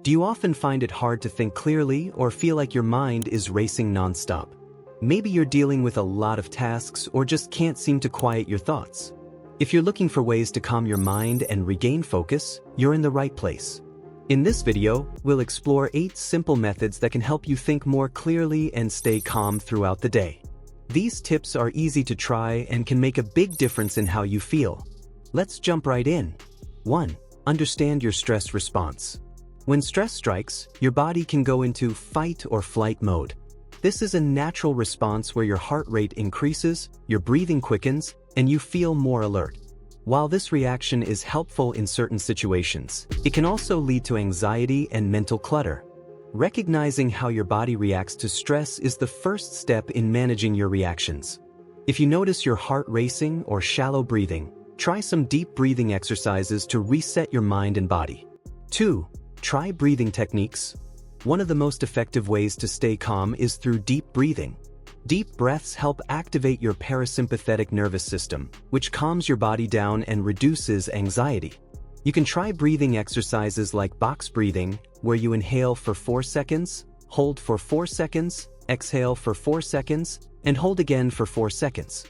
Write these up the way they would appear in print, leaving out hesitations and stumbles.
Do you often find it hard to think clearly or feel like your mind is racing nonstop? Maybe you're dealing with a lot of tasks or just can't seem to quiet your thoughts. If you're looking for ways to calm your mind and regain focus, you're in the right place. In this video, we'll explore 8 simple methods that can help you think more clearly and stay calm throughout the day. These tips are easy to try and can make a big difference in how you feel. Let's jump right in. 1. Understand your stress response. When stress strikes, your body can go into fight or flight mode. This is a natural response where your heart rate increases, your breathing quickens, and you feel more alert. While this reaction is helpful in certain situations, it can also lead to anxiety and mental clutter. Recognizing how your body reacts to stress is the first step in managing your reactions. If you notice your heart racing or shallow breathing, try some deep breathing exercises to reset your mind and body. 2. Try breathing techniques. One of the most effective ways to stay calm is through deep breathing. Deep breaths help activate your parasympathetic nervous system, which calms your body down and reduces anxiety. You can try breathing exercises like box breathing, where you inhale for 4 seconds, hold for 4 seconds, exhale for 4 seconds, and hold again for 4 seconds.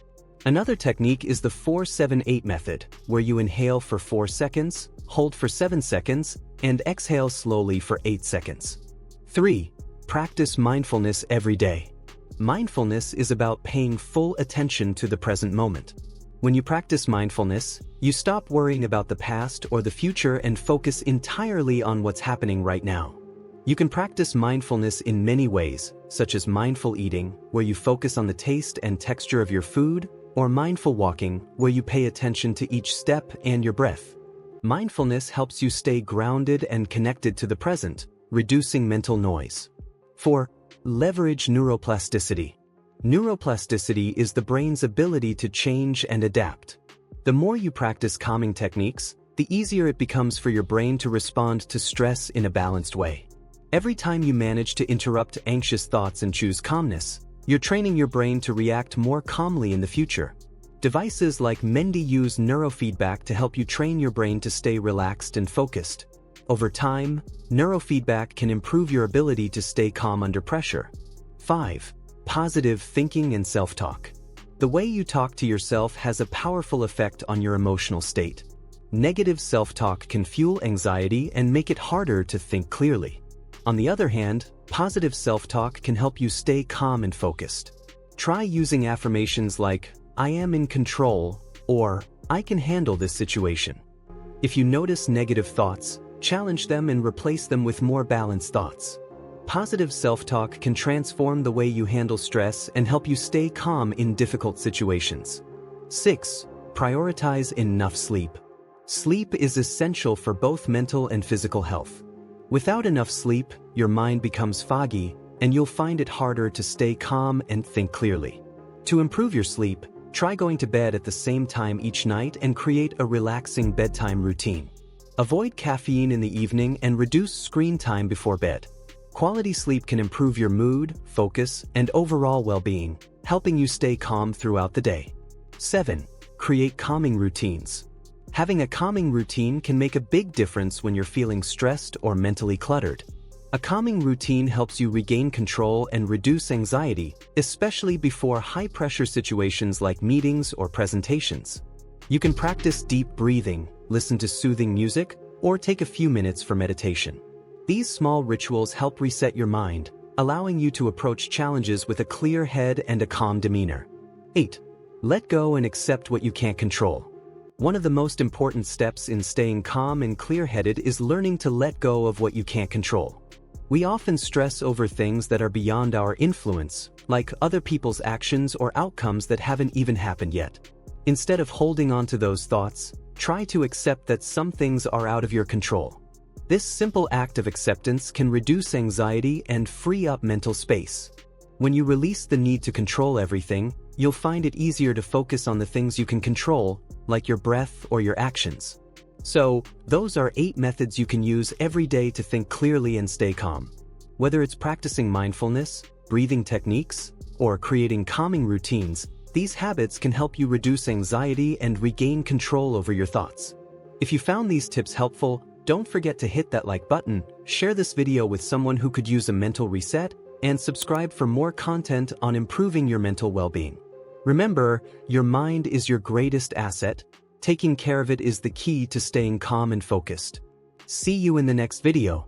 Another technique is the 4-7-8 method, where you inhale for 4 seconds, hold for 7 seconds, and exhale slowly for 8 seconds. 3. Practice mindfulness every day. Mindfulness is about paying full attention to the present moment. When you practice mindfulness, you stop worrying about the past or the future and focus entirely on what's happening right now. You can practice mindfulness in many ways, such as mindful eating, where you focus on the taste and texture of your food, or mindful walking, where you pay attention to each step and your breath. Mindfulness helps you stay grounded and connected to the present, reducing mental noise. 4. Leverage neuroplasticity. Neuroplasticity is the brain's ability to change and adapt. The more you practice calming techniques, the easier it becomes for your brain to respond to stress in a balanced way. Every time you manage to interrupt anxious thoughts and choose calmness, you're training your brain to react more calmly in the future. Devices like Mendy use neurofeedback to help you train your brain to stay relaxed and focused. Over time, neurofeedback can improve your ability to stay calm under pressure. 5. Positive thinking and self-talk. The way you talk to yourself has a powerful effect on your emotional state. Negative self-talk can fuel anxiety and make it harder to think clearly. On the other hand, positive self-talk can help you stay calm and focused. Try using affirmations like, "I am in control," or "I can handle this situation." If you notice negative thoughts, challenge them and replace them with more balanced thoughts. Positive self-talk can transform the way you handle stress and help you stay calm in difficult situations. 6. Prioritize enough sleep. Sleep is essential for both mental and physical health. Without enough sleep, your mind becomes foggy, and you'll find it harder to stay calm and think clearly. To improve your sleep, try going to bed at the same time each night and create a relaxing bedtime routine. Avoid caffeine in the evening and reduce screen time before bed. Quality sleep can improve your mood, focus, and overall well-being, helping you stay calm throughout the day. 7. Create calming routines. Having a calming routine can make a big difference when you're feeling stressed or mentally cluttered. A calming routine helps you regain control and reduce anxiety, especially before high-pressure situations like meetings or presentations. You can practice deep breathing, listen to soothing music, or take a few minutes for meditation. These small rituals help reset your mind, allowing you to approach challenges with a clear head and a calm demeanor. 8. Let go and accept what you can't control. One of the most important steps in staying calm and clear-headed is learning to let go of what you can't control. We often stress over things that are beyond our influence, like other people's actions or outcomes that haven't even happened yet. Instead of holding on to those thoughts, try to accept that some things are out of your control. This simple act of acceptance can reduce anxiety and free up mental space. When you release the need to control everything, you'll find it easier to focus on the things you can control, like your breath or your actions. So, those are 8 methods you can use every day to think clearly and stay calm. Whether it's practicing mindfulness, breathing techniques, or creating calming routines, these habits can help you reduce anxiety and regain control over your thoughts. If you found these tips helpful, Don't forget to hit that like button, share this video with someone who could use a mental reset, and subscribe for more content on improving your mental well-being. Remember, your mind is your greatest asset. Taking care of it is the key to staying calm and focused. See you in the next video.